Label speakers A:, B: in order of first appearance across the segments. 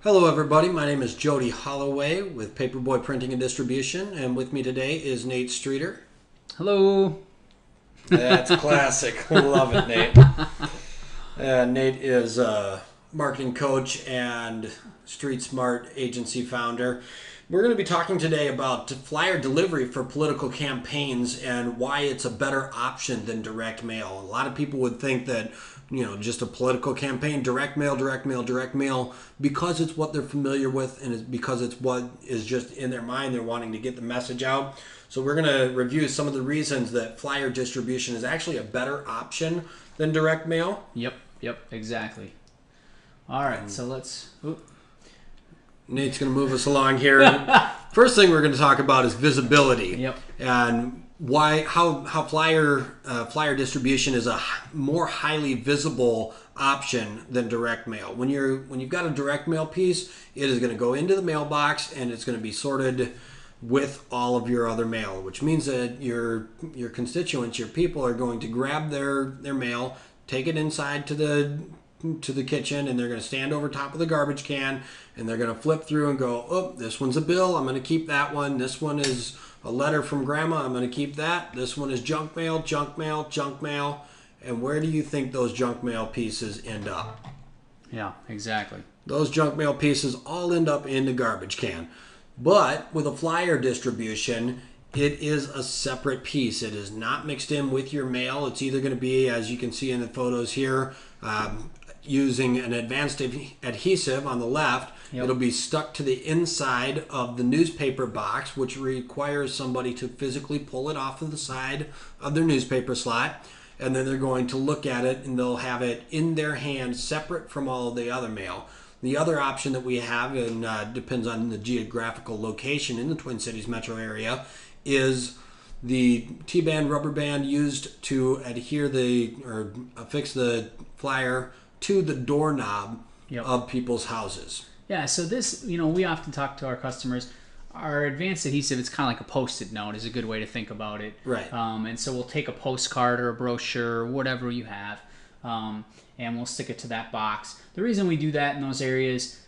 A: Hello, everybody. My name is Jody Holloway with Paperboy Printing and Distribution, and with me today is Nate Streeter.
B: Hello.
A: That's classic. Love it, Nate. Nate is a marketing coach and Street Smart agency founder. We're going to be talking today about flyer delivery for political campaigns and why it's a better option than direct mail. A lot of people would think that, just a political campaign, direct mail, because it's what they're familiar with and it's because it's what is just in their mind. They're wanting to get the message out. So we're going to review some of the reasons that flyer distribution is actually a better option than direct mail.
B: Yep, exactly. All right, so let's...
A: Nate's going to move us along here. First thing we're going to talk about is visibility.
B: Yep.
A: And how flyer distribution is a more highly visible option than direct mail. When you've got a direct mail piece, it is going to go into the mailbox and it's going to be sorted with all of your other mail, which means that your constituents, your people, are going to grab their mail, take it inside to the kitchen, and they're going to stand over top of the garbage can and they're going to flip through and go, oh, this one's a bill, I'm going to keep that one. This one is a letter from grandma, I'm going to keep that. This one is junk mail. And where do you think those junk mail pieces end up?
B: Yeah, exactly.
A: Those junk mail pieces all end up in the garbage can. But with a flyer distribution, it is a separate piece. It is not mixed in with your mail. It's either going to be, as you can see in the photos here, using an advanced adhesive on the left. Yep. It'll be stuck to the inside of the newspaper box, which requires somebody to physically pull it off of the side of their newspaper slot. And then they're going to look at it and they'll have it in their hand separate from all of the other mail. The other option that we have, and depends on the geographical location in the Twin Cities metro area, is the T-band rubber band used to affix the flyer to the doorknob of people's houses.
B: Yeah, so this, we often talk to our customers. Our advanced adhesive, it's kind of like a Post-it note, is a good way to think about it.
A: Right.
B: And so we'll take a postcard or a brochure, or whatever you have, and we'll stick it to that box. The reason we do that in those areas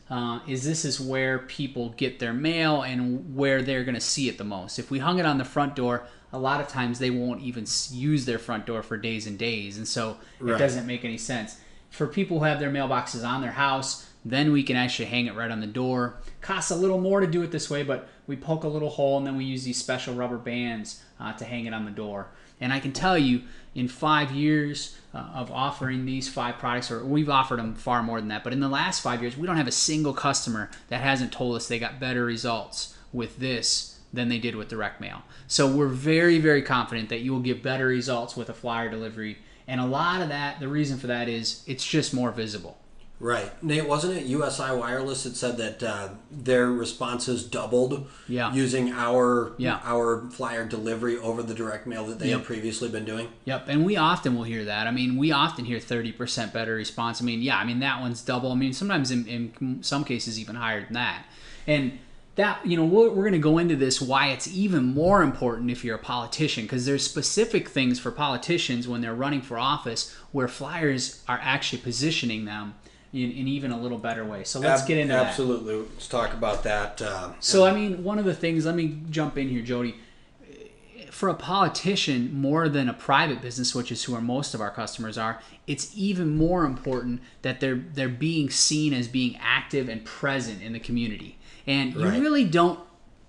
B: is this is where people get their mail and where they're going to see it the most. If we hung it on the front door, a lot of times they won't even use their front door for days and days, and so it doesn't make any sense. For people who have their mailboxes on their house, then we can actually hang it right on the door. Costs a little more to do it this way, but we poke a little hole and then we use these special rubber bands to hang it on the door. And I can tell you, in 5 years of offering these 5 products, or we've offered them far more than that, but in the last 5 years, we don't have a single customer that hasn't told us they got better results with this than they did with direct mail. So we're very, very confident that you will get better results with a flyer delivery. And a lot of that, the reason for that is it's just more visible.
A: Right. Nate, wasn't it USI Wireless that said that their responses doubled using our flyer delivery over the direct mail that they had previously been doing?
B: Yep, and we often will hear that. I mean, we often hear 30% better response. I mean, that one's double. I mean, sometimes in some cases even higher than that. And that, we're going to go into this, why it's even more important if you're a politician, because there's specific things for politicians when they're running for office where flyers are actually positioning them in even a little better way. So let's get into that.
A: Absolutely. Let's talk about that.
B: So, I mean, one of the things, let me jump in here, Jody. For a politician, more than a private business, which is who most of our customers are, it's even more important that they're being seen as being active and present in the community. And you really don't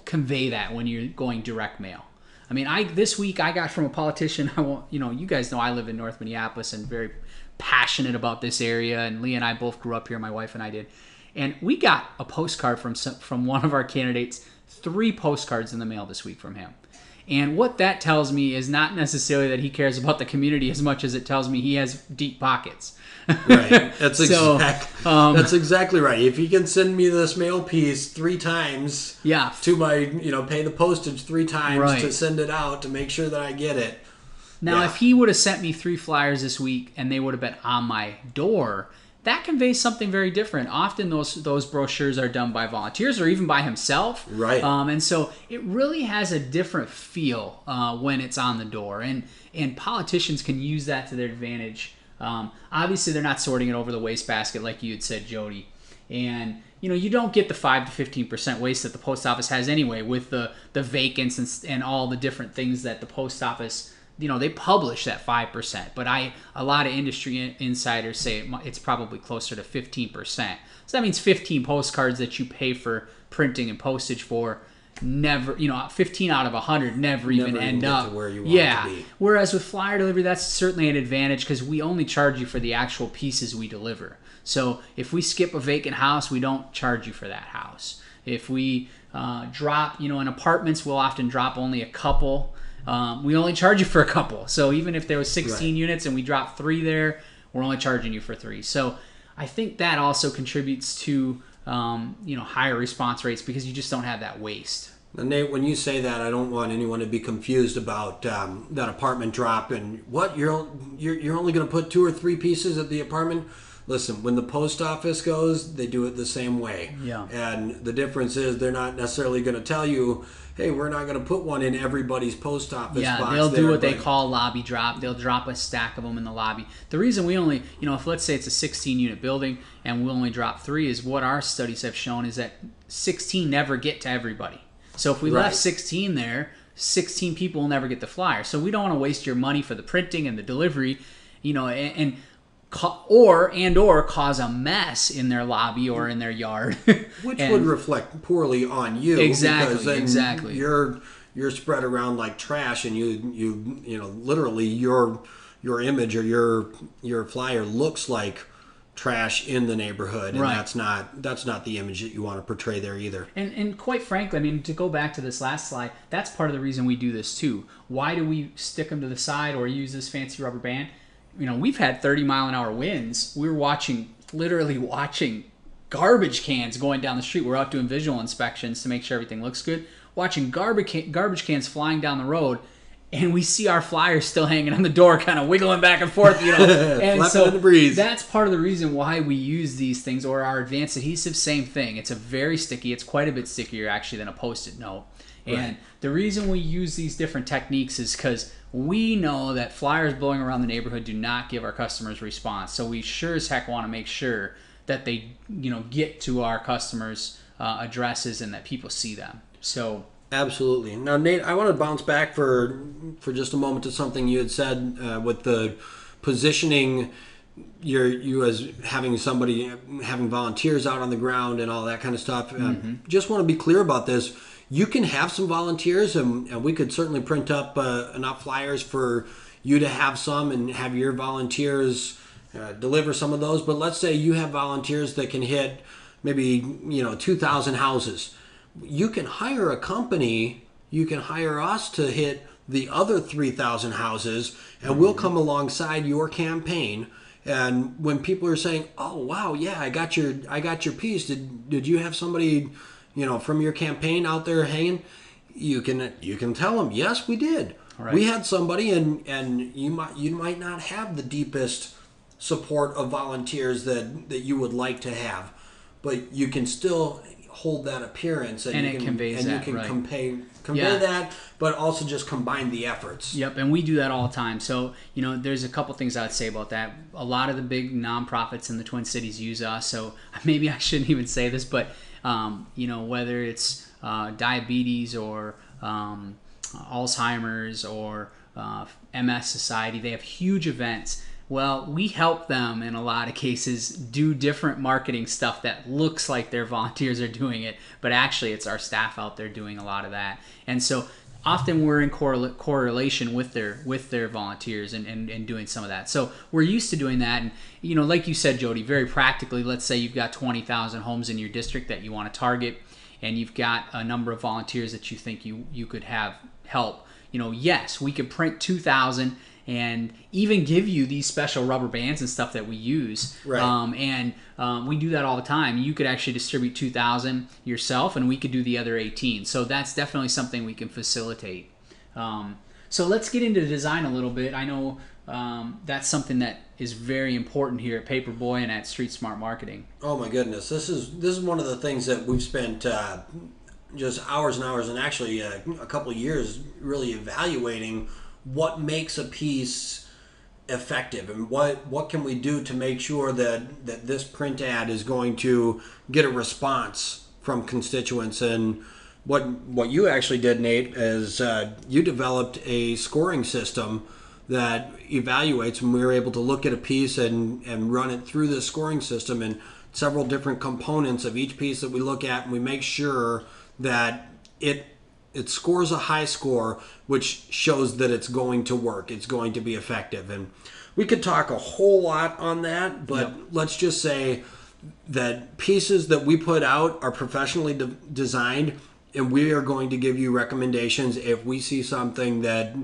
B: convey that when you're going direct mail. I mean, this week I got from a politician. You guys know I live in North Minneapolis and very passionate about this area. And Leah and I both grew up here. My wife and I did. And we got a postcard from one of our candidates. 3 postcards in the mail this week from him. And what that tells me is not necessarily that he cares about the community as much as it tells me he has deep pockets.
A: Right. That's exactly right. If you can send me this mail piece 3 times to my, pay the postage 3 times to send it out to make sure that I get it.
B: Now, if he would have sent me 3 flyers this week and they would have been on my door, that conveys something very different. Often those brochures are done by volunteers or even by himself.
A: Right.
B: And so it really has a different feel when it's on the door. And politicians can use that to their advantage. Obviously, they're not sorting it over the wastebasket like you had said, Jody. And you don't get the 5 to 15% waste that the post office has anyway, with the vacants and all the different things that the post office, they publish that 5%, but a lot of industry insiders say it's probably closer to 15%. So that means 15 postcards that you pay for printing and postage for never, 15 out of 100 never even end up
A: to where you want it to be.
B: Whereas with flyer delivery, that's certainly an advantage because we only charge you for the actual pieces we deliver. So if we skip a vacant house, we don't charge you for that house. If we drop, in apartments, we'll often drop only a couple. We only charge you for a couple. So even if there was 16 units and we drop 3 there, we're only charging you for 3. So I think that also contributes to higher response rates because you just don't have that waste.
A: Now, Nate, when you say that, I don't want anyone to be confused about that apartment drop and what you're only going to put 2 or 3 pieces at the apartment. Listen, when the post office goes, they do it the same way.
B: Yeah.
A: And the difference is they're not necessarily going to tell you, hey, we're not going to put one in everybody's post office box.
B: Yeah, they'll do what they call lobby drop. They'll drop a stack of them in the lobby. The reason we only, if let's say it's a 16-unit building and we only drop 3 is what our studies have shown is that 16 never get to everybody. So if we left 16 there, 16 people will never get the flyer. So we don't want to waste your money for the printing and the delivery, or cause a mess in their lobby or in their yard,
A: which would reflect poorly on you.
B: Exactly,
A: because then
B: exactly.
A: You're spread around like trash, and you literally your image or your flyer looks like trash in the neighborhood, and that's not the image that you want to portray there either.
B: And quite frankly, I mean, to go back to this last slide, that's part of the reason we do this too. Why do we stick them to the side or use this fancy rubber band? We've had 30-mile-an-hour winds. We're literally watching garbage cans going down the street. We're out doing visual inspections to make sure everything looks good. Watching garbage cans flying down the road, and we see our flyers still hanging on the door, kind of wiggling back and forth, And so
A: in the breeze.
B: That's part of the reason why we use these things, or our advanced adhesive, same thing. It's very sticky. It's quite a bit stickier, actually, than a Post-it note. And the reason we use these different techniques is because we know that flyers blowing around the neighborhood do not give our customers response. So we sure as heck want to make sure that they, get to our customers' addresses and that people see them. So
A: absolutely. Now, Nate, I want to bounce back for just a moment to something you had said with the positioning. You as having volunteers out on the ground and all that kind of stuff. Just want to be clear about this. You can have some volunteers, and we could certainly print up enough flyers for you to have some and have your volunteers deliver some of those. But let's say you have volunteers that can hit maybe 2,000 houses. You can hire a company. You can hire us to hit the other 3,000 houses, and we'll come alongside your campaign. And when people are saying, "Oh wow, yeah, I got your piece. Did you have somebody from your campaign out there hanging?" You can tell them, "Yes, we did. Right. We had somebody," and you might not have the deepest support of volunteers that you would like to have, but you can still hold that appearance, and you can convey that, but also just combine the efforts.
B: Yep, and we do that all the time. So there's a couple things I would say about that. A lot of the big nonprofits in the Twin Cities use us, so maybe I shouldn't even say this, but whether it's diabetes or Alzheimer's or MS Society, they have huge events. Well, we help them in a lot of cases do different marketing stuff that looks like their volunteers are doing it, but actually it's our staff out there doing a lot of that. And so often we're in correlation with their volunteers and doing some of that. So we're used to doing that. And like you said, Jody, very practically, let's say you've got 20,000 homes in your district that you want to target, and you've got a number of volunteers that you think you could have help. Yes, we could print 2,000 and even give you these special rubber bands and stuff that we use. Right. We do that all the time. You could actually distribute 2,000 yourself, and we could do the other 18. So that's definitely something we can facilitate. So let's get into design a little bit. I know that's something that is very important here at Paperboy and at Street Smart Marketing.
A: Oh my goodness, this is one of the things that we've spent just hours and hours, and actually a couple of years really evaluating what makes a piece effective, and what can we do to make sure that this print ad is going to get a response from constituents. And what you actually did, Nate, is you developed a scoring system that evaluates, and we were able to look at a piece and run it through the scoring system and several different components of each piece that we look at, and we make sure that it scores a high score, which shows that it's going to work, it's going to be effective. And we could talk a whole lot on that, but let's just say that pieces that we put out are professionally designed, and we are going to give you recommendations if we see something that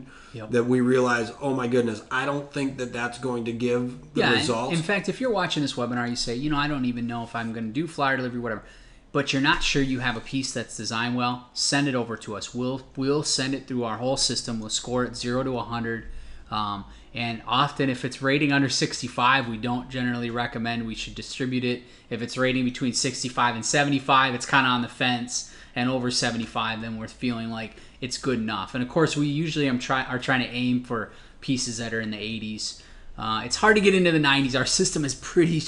A: that we realize, oh my goodness, I don't think that that's going to give the results.
B: In fact, if you're watching this webinar, you say, I don't even know if I'm going to do flyer delivery, whatever, but you're not sure you have a piece that's designed well, send it over to us. We'll send it through our whole system. We'll score it 0 to 100. And often, if it's rating under 65, we don't generally recommend we should distribute it. If it's rating between 65 and 75, it's kind of on the fence. And over 75, then we're feeling like it's good enough. And of course, we usually are trying to aim for pieces that are in the 80s. It's hard to get into the 90s. Our system is pretty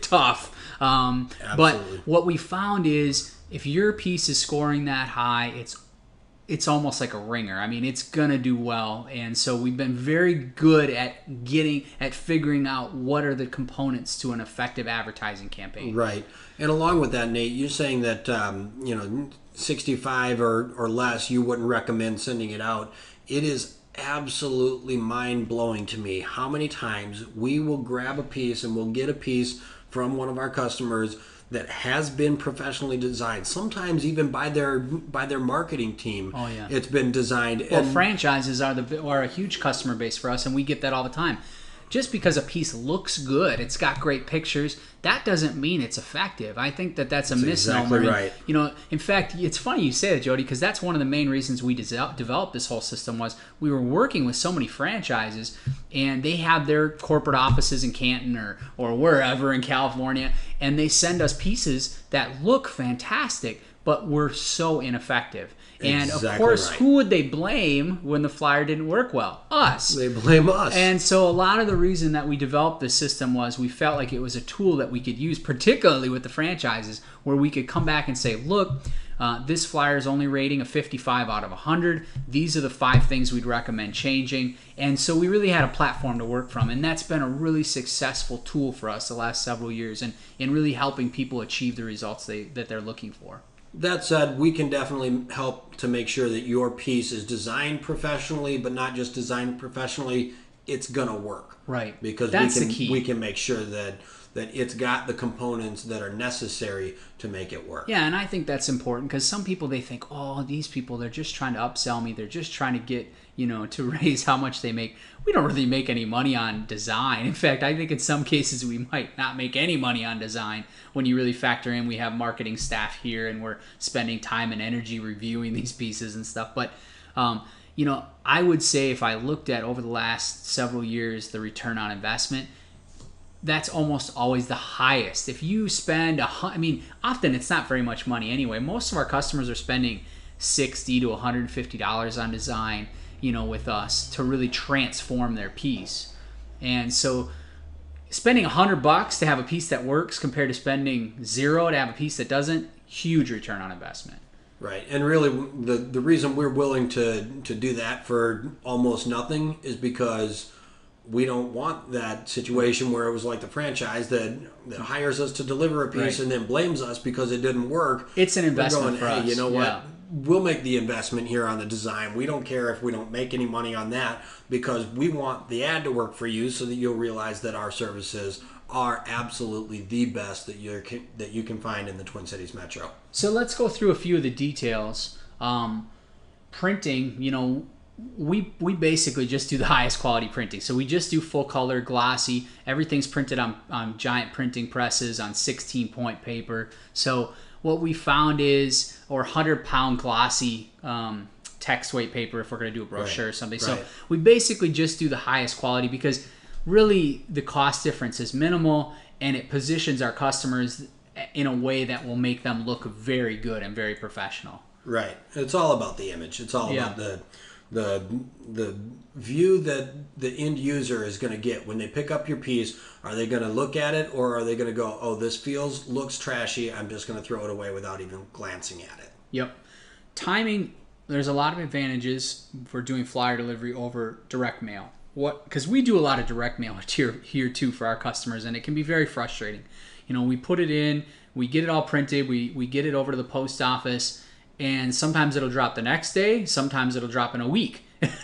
B: tough. But what we found is if your piece is scoring that high, it's almost like a ringer. I mean, it's gonna do well. And so we've been very good at figuring out what are the components to an effective advertising campaign.
A: Right. And along with that, Nate, you're saying that 65 or less, you wouldn't recommend sending it out. It is absolutely mind-blowing to me how many times we will grab a piece and we'll get a piece from one of our customers that has been professionally designed, sometimes even by their marketing team.
B: Oh yeah,
A: it's been designed.
B: Well, franchises are a huge customer base for us, and we get that all the time. Just because a piece looks good, it's got great pictures, that doesn't mean it's effective. I think that's a misnomer.
A: Exactly right.
B: And, in fact, it's funny you say that, Jody, because that's one of the main reasons we developed this whole system was we were working with so many franchises, and they have their corporate offices in Canton or wherever in California, and they send us pieces that look fantastic, but were so ineffective. And of course, right. Who would they blame when the flyer didn't work well? Us.
A: They blame us.
B: And so a lot of the reason that we developed this system was we felt like it was a tool that we could use, particularly with the franchises, where we could come back and say, look, this flyer is only rating a 55 out of 100. These are the 5 things we'd recommend changing. And so we really had a platform to work from. And that's been a really successful tool for us the last several years and in really helping people achieve the results that they're looking for.
A: That said, we can definitely help to make sure that your piece is designed professionally, but not just designed professionally. It's gonna work,
B: right?
A: Because
B: that's the key.
A: We can make sure that it's got the components that are necessary to make it work.
B: Yeah, and I think that's important because some people, they think, oh, these people, they're just trying to upsell me. They're just trying to get, to raise how much they make. We don't really make any money on design. In fact, I think in some cases we might not make any money on design when you really factor in we have marketing staff here and we're spending time and energy reviewing these pieces and stuff. But, I would say if I looked at over the last several years the return on investment, that's almost always the highest. If you spend, often it's not very much money anyway. Most of our customers are spending $60 to $150 on design, with us to really transform their piece. And so spending $100 to have a piece that works compared to spending $0 to have a piece that doesn't, huge return on investment.
A: Right. And really the reason we're willing to do that for almost nothing is because we don't want that situation where it was like the franchise that hires us to deliver a piece
B: right.
A: and then blames us because it didn't work.
B: It's an investment for us.
A: You know what? We'll make the investment here on the design. We don't care if we don't make any money on that because we want the ad to work for you so that you'll realize that our services are absolutely the best that you can find in the Twin Cities Metro.
B: So let's go through a few of the details. Printing, we basically just do the highest quality printing. So we just do full color, glossy. Everything's printed on giant printing presses on 16-point paper. So what we found is, or 100-pound glossy text weight paper if we're going to do a brochure or something. So we basically just do the highest quality because really the cost difference is minimal and it positions our customers in a way that will make them look very good and very professional.
A: Right. It's all about the image. It's all about the view that the end user is going to get when they pick up your piece. Are they going to look at it, or are they going to go, oh, this looks trashy, I'm just going to throw it away without even glancing at it?
B: Yep. Timing, there's a lot of advantages for doing flyer delivery over direct mail. Because we do a lot of direct mail here too for our customers, and it can be very frustrating. We put it in, we get it all printed, we get it over to the post office, and sometimes it'll drop the next day, sometimes it'll drop in a week.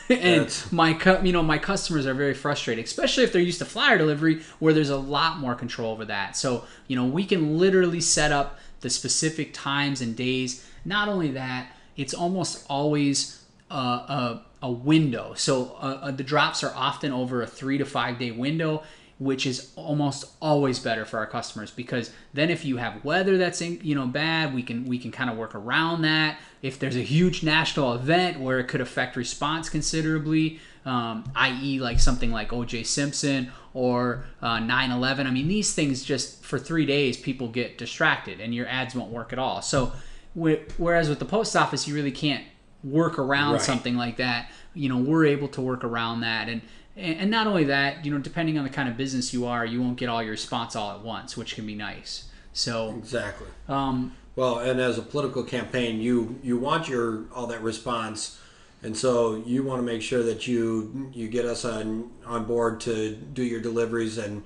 B: And my customers are very frustrated, especially if they're used to flyer delivery where there's a lot more control over that. So, we can literally set up the specific times and days. Not only that, it's almost always a window. So the drops are often over a 3 to 5 day window, which is almost always better for our customers, because then if you have weather that's bad, we can kind of work around that. If there's a huge national event where it could affect response considerably, i.e. like something like O.J. Simpson or 9/11, I mean, these things, just for 3 days people get distracted and your ads won't work at all. So whereas with the post office, you really can't work around something like that. We're able to work around that. And not only that, depending on the kind of business you are, you won't get all your response all at once, which can be nice. So
A: exactly. Well, and as a political campaign, you want all that response, and so you want to make sure that you get us on board to do your deliveries. And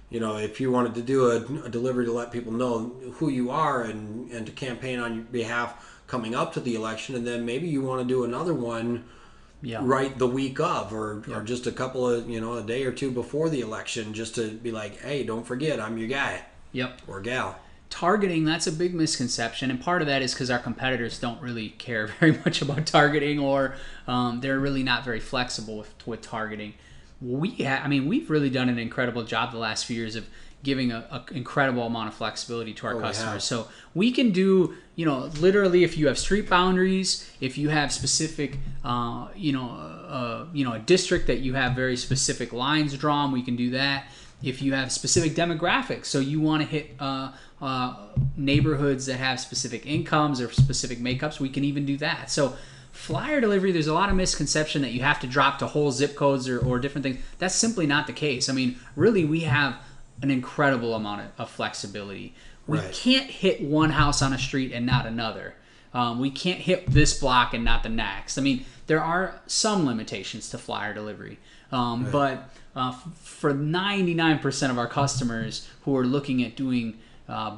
A: if you wanted to do a delivery to let people know who you are and to campaign on your behalf coming up to the election, and then maybe you want to do another one. Yeah. Right the week of, or just a couple of, a day or two before the election, just to be like, hey, don't forget, I'm your guy.
B: Yep.
A: Or gal.
B: Targeting, that's a big misconception, and part of that is because our competitors don't really care very much about targeting, or they're really not very flexible with targeting. We've really done an incredible job the last few years of giving an incredible amount of flexibility to our customers. So we can do, literally, if you have street boundaries, if you have specific, a district that you have very specific lines drawn, we can do that. If you have specific demographics, so you want to hit neighborhoods that have specific incomes or specific makeups, we can even do that. So flyer delivery, there's a lot of misconception that you have to drop to whole zip codes or different things. That's simply not the case. I mean, really, we have an incredible amount of flexibility. We can't hit one house on a street and not another. We can't hit this block and not the next. I mean, there are some limitations to flyer delivery. But for 99% of our customers who are looking at doing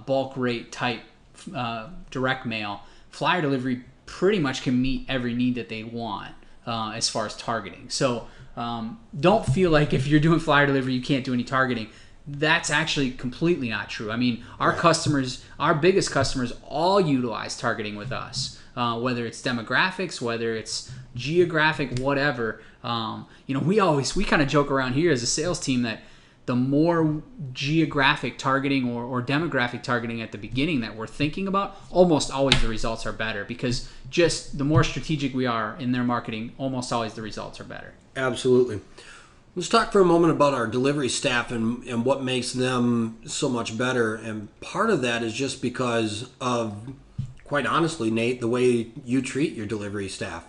B: bulk rate type direct mail, flyer delivery pretty much can meet every need that they want as far as targeting. So don't feel like if you're doing flyer delivery, you can't do any targeting. That's actually completely not true. I mean, our customers, our biggest customers, all utilize targeting with us, whether it's demographics, whether it's geographic, whatever. We kind of joke around here as a sales team that the more geographic targeting or demographic targeting at the beginning that we're thinking about, almost always the results are better, because just the more strategic we are in their marketing, almost always the results are better.
A: Absolutely. Let's talk for a moment about our delivery staff and what makes them so much better. And part of that is just because of, quite honestly, Nate, the way you treat your delivery staff.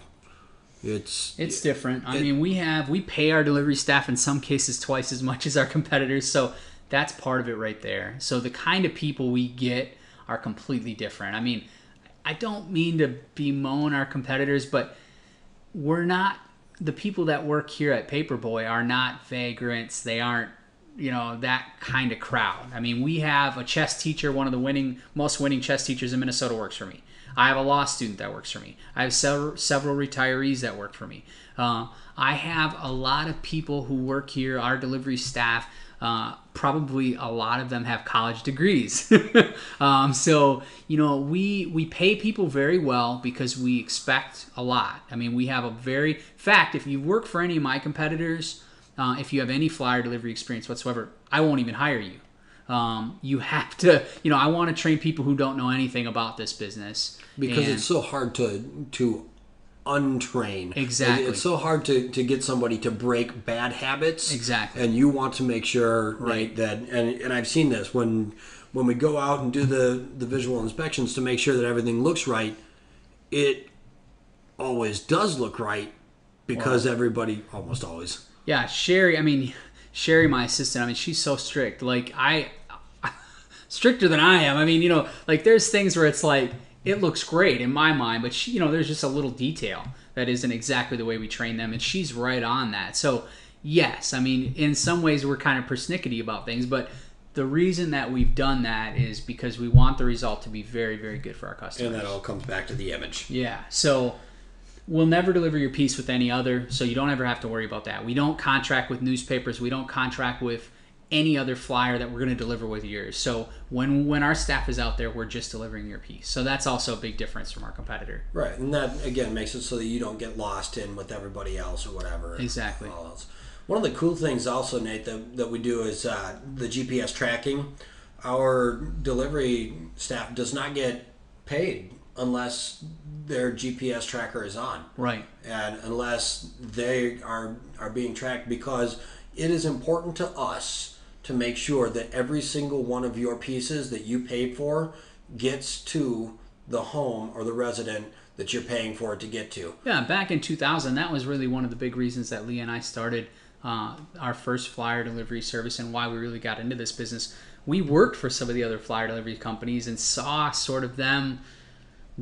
A: It's
B: different. We pay our delivery staff in some cases twice as much as our competitors, so that's part of it right there. So the kind of people we get are completely different. I mean, I don't mean to bemoan our competitors, but we're not. The people that work here at Paperboy are not vagrants. They aren't, that kind of crowd. I mean, we have a chess teacher, one of the most winning chess teachers in Minnesota works for me. I have a law student that works for me. I have several retirees that work for me. I have a lot of people who work here, our delivery staff. Probably a lot of them have college degrees. So, we pay people very well because we expect a lot. I mean, we have in fact, if you work for any of my competitors, if you have any flyer delivery experience whatsoever, I won't even hire you. You have to, I want to train people who don't know anything about this business.
A: Because it's so hard to untrain.
B: Exactly.
A: It's so hard to get somebody to break bad habits.
B: Exactly.
A: And you want to make sure that and I've seen this when we go out and do the visual inspections to make sure that everything looks right, it always does look right, because everybody almost always.
B: Yeah, Sherry. I mean, Sherry, my assistant. I mean, she's so strict. Like stricter than I am. I mean, like there's things where it's like it looks great in my mind, but there's just a little detail that isn't exactly the way we train them, and she's right on that. So yes, I mean, in some ways we're kind of persnickety about things, but the reason that we've done that is because we want the result to be very, very good for our customers.
A: And that all comes back to the image.
B: Yeah. So we'll never deliver your piece with any other, so you don't ever have to worry about that. We don't contract with newspapers. We don't contract with any other flyer that we're going to deliver with yours. So when our staff is out there, we're just delivering your piece. So that's also a big difference from our competitor.
A: Right. And that, again, makes it so that you don't get lost in with everybody else or whatever.
B: Exactly.
A: All else. One of the cool things also, Nate, that we do is the GPS tracking. Our delivery staff does not get paid unless their GPS tracker is on.
B: Right.
A: And unless they are being tracked, because it is important to us to make sure that every single one of your pieces that you paid for gets to the home or the resident that you're paying for it to get to.
B: Yeah, back in 2000, that was really one of the big reasons that Lee and I started our first flyer delivery service and why we really got into this business. We worked for some of the other flyer delivery companies and saw sort of them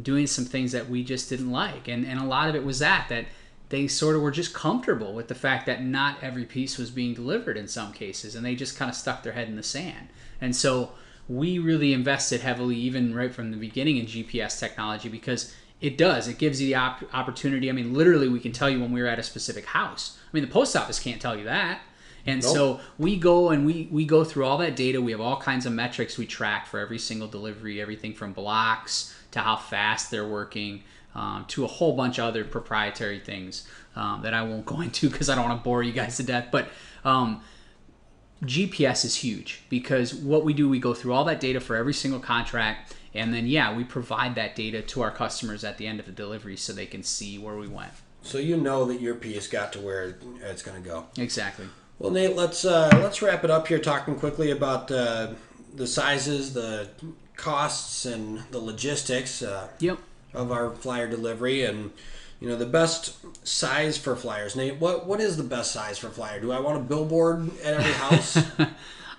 B: doing some things that we just didn't like. And a lot of it was that they sort of were just comfortable with the fact that not every piece was being delivered in some cases, and they just kind of stuck their head in the sand. And so we really invested heavily, even right from the beginning, in GPS technology, because it gives you the opportunity. I mean, literally, we can tell you when we're at a specific house. I mean, the post office can't tell you that. And
A: Nope.
B: So we go and we go through all that data. We have all kinds of metrics we track for every single delivery, everything from blocks to how fast they're working, to a whole bunch of other proprietary things that I won't go into because I don't want to bore you guys to death. But GPS is huge because what we do, we go through all that data for every single contract, and then we provide that data to our customers at the end of the delivery so they can see where we went.
A: So you know that your piece got to where it's going to go.
B: Exactly.
A: Well, Nate, let's wrap it up here, talking quickly about the sizes, the costs, and the logistics of our flyer delivery, and the best size for flyers. Nate, what is the best size for flyer? Do I want a billboard at every house?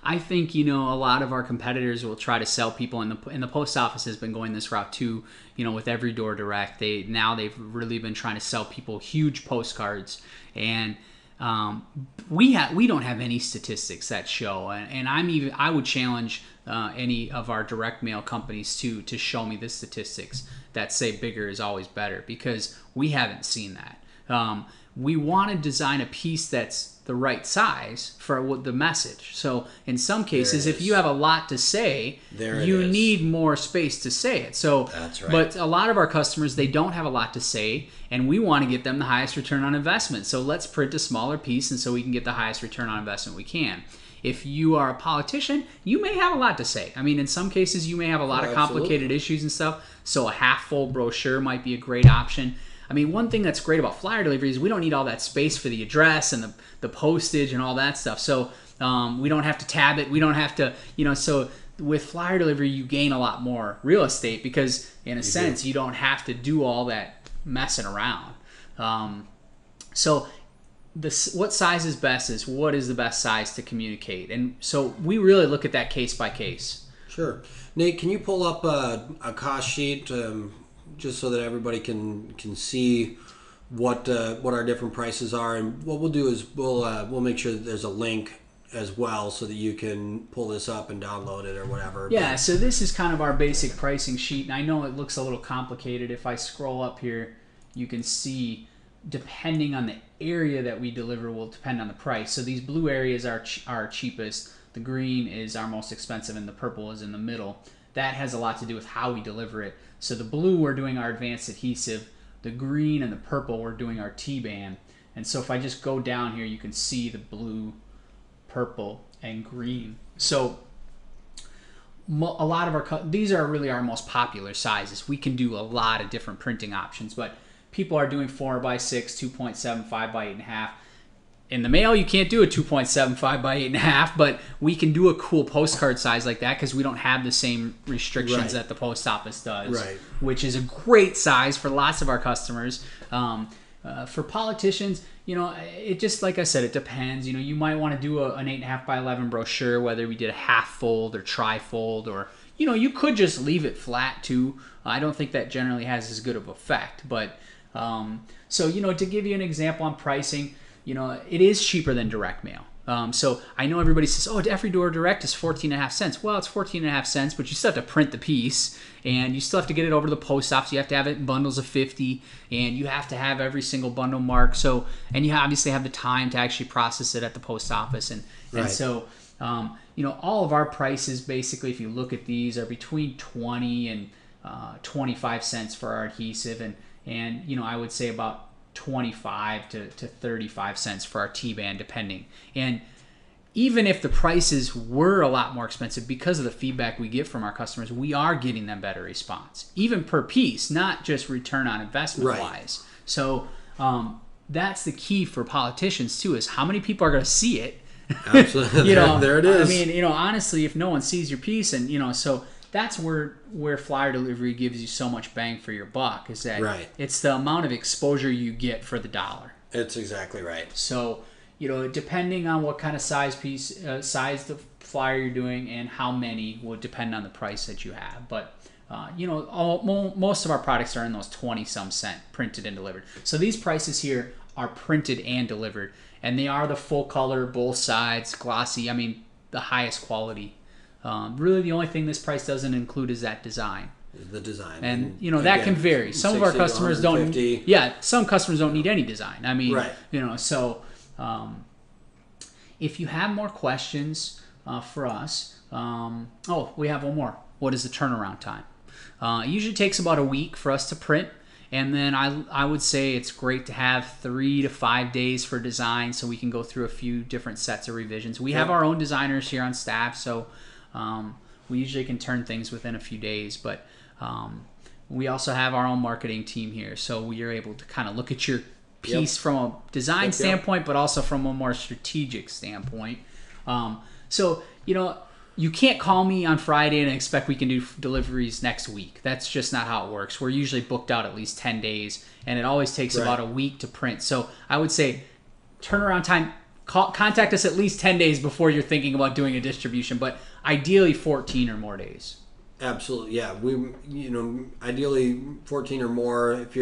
B: I think a lot of our competitors will try to sell people, and the post office has been going this route too. With every door direct, they've really been trying to sell people huge postcards, and we don't have any statistics that show, and I would challenge any of our direct mail companies to show me the statistics that say bigger is always better, because we haven't seen that. We want to design a piece that's the right size for the message. So in some cases, if you have a lot to say, you need more space to say it. So
A: that's right.
B: But a lot of our customers, they don't have a lot to say, and we want to get them the highest return on investment. So let's print a smaller piece, and so we can get the highest return on investment we can. If you are a politician, you may have a lot to say. I mean, in some cases, you may have a lot of complicated issues and stuff. So a half-full brochure might be a great option. I mean, one thing that's great about flyer delivery is we don't need all that space for the address and the postage and all that stuff. So we don't have to tab it. We don't have to, so with flyer delivery, you gain a lot more real estate because, in a sense, you don't have to do all that messing around. So what size is best is what is the best size to communicate. And so we really look at that case by case.
A: Sure. Nate, can you pull up a cost sheet just so that everybody can see what our different prices are? And what we'll do is we'll make sure that there's a link as well so that you can pull this up and download it or whatever.
B: Yeah, so this is kind of our basic pricing sheet, and I know it looks a little complicated. If I scroll up here, you can see depending on the area that we deliver will depend on the price. So these blue areas are our cheapest, the green is our most expensive, and the purple is in the middle. That has a lot to do with how we deliver it. So the blue, we're doing our advanced adhesive. The green and the purple, we're doing our T-band. And so if I just go down here, you can see the blue, purple, and green. So a lot of these are really our most popular sizes. We can do a lot of different printing options, but people are doing 4x6, 2.75 by 8.5. In the mail, you can't do a 2.75 by 8.5, but we can do a cool postcard size like that because we don't have the same restrictions that the post office does, which is a great size for lots of our customers. For politicians, it just, like I said, it depends. You might want to do an 8.5 by 11 brochure, whether we did a half fold or tri-fold, or you could just leave it flat too. I don't think that generally has as good of effect. But so to give you an example on pricing, it is cheaper than direct mail. So I know everybody says, oh, every door direct is 14.5 cents. Well, it's 14.5 cents, but you still have to print the piece, and you still have to get it over to the post office. You have to have it in bundles of 50, and you have to have every single bundle marked. So, and you obviously have the time to actually process it at the post office. And so, all of our prices, basically, if you look at these, are between 20 and 25 cents for our adhesive. And I would say about 25 to 35 cents for our T-band, depending. And even if the prices were a lot more expensive, because of the feedback we get from our customers, we are getting them better response, even per piece, not just return on investment wise. So that's the key for politicians too, is how many people are going to see it.
A: Absolutely. There it is.
B: I mean, honestly, if no one sees your piece, and so that's where flyer delivery gives you so much bang for your buck, is that it's the amount of exposure you get for the dollar.
A: It's exactly right.
B: So, depending on what kind of size the flyer you're doing and how many would depend on the price that you have. But, most of our products are in those 20-some cent printed and delivered. So these prices here are printed and delivered, and they are the full color, both sides, glossy. I mean, the highest quality. Really, the only thing this price doesn't include is that design.
A: The design,
B: and that can vary. Some of our customers don't. Yeah, some customers don't need any design. I mean, so if you have more questions for us, we have one more. What is the turnaround time? It usually takes about a week for us to print. And then I would say it's great to have 3 to 5 days for design, so we can go through a few different sets of revisions. We have our own designers here on staff, so we usually can turn things within a few days. But we also have our own marketing team here, so we are able to kind of look at your piece from a design standpoint, but also from a more strategic standpoint. So you can't call me on Friday and expect we can do deliveries next week. That's just not how it works. We're usually booked out at least 10 days, and it always takes about a week to print. So I would say turnaround time, contact us at least 10 days before you're thinking about doing a distribution, but ideally 14 or more days.
A: Absolutely, yeah. We, ideally 14 or more. If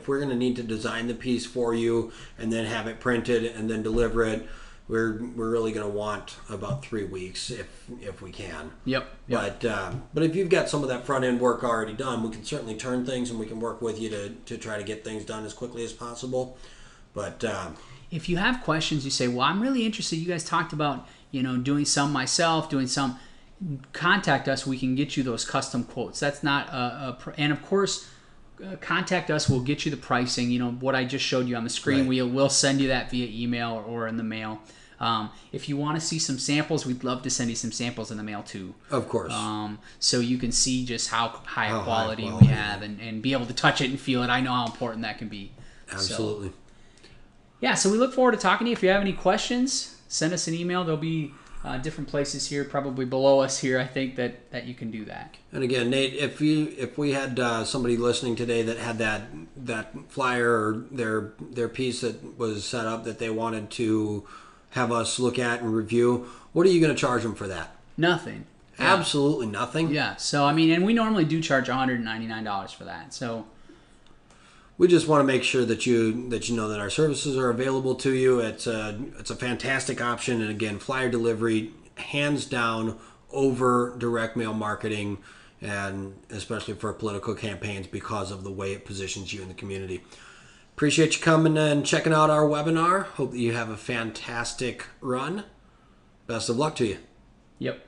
A: we're going to need to design the piece for you and then have it printed and then deliver it, we're really going to want about 3 weeks if we can.
B: Yep.
A: But if you've got some of that front end work already done, we can certainly turn things and we can work with you to try to get things done as quickly as possible. But
B: if you have questions, you say, well, I'm really interested. You guys talked about doing some myself, doing some. Contact us. We can get you those custom quotes. That's not and of course, contact us. We'll get you the pricing. What I just showed you on the screen. We'll send you that via email or in the mail. If you want to see some samples, we'd love to send you some samples in the mail too.
A: Of course.
B: So you can see just how high quality we have and be able to touch it and feel it. I know how important that can be.
A: Absolutely.
B: So we look forward to talking to you. If you have any questions, send us an email. There'll be different places here, probably below us here, I think that you can do that.
A: And again, Nate, if we had somebody listening today that had that flyer or their piece that was set up that they wanted to have us look at and review, what are you going to charge them for that?
B: Nothing.
A: Absolutely nothing.
B: Yeah. So and we normally do charge $199 for that. So
A: we just want to make sure that you know that our services are available to you. It's a fantastic option, and again, flyer delivery hands down over direct mail marketing, and especially for political campaigns because of the way it positions you in the community. Appreciate you coming and checking out our webinar. Hope that you have a fantastic run. Best of luck to you.
B: Yep.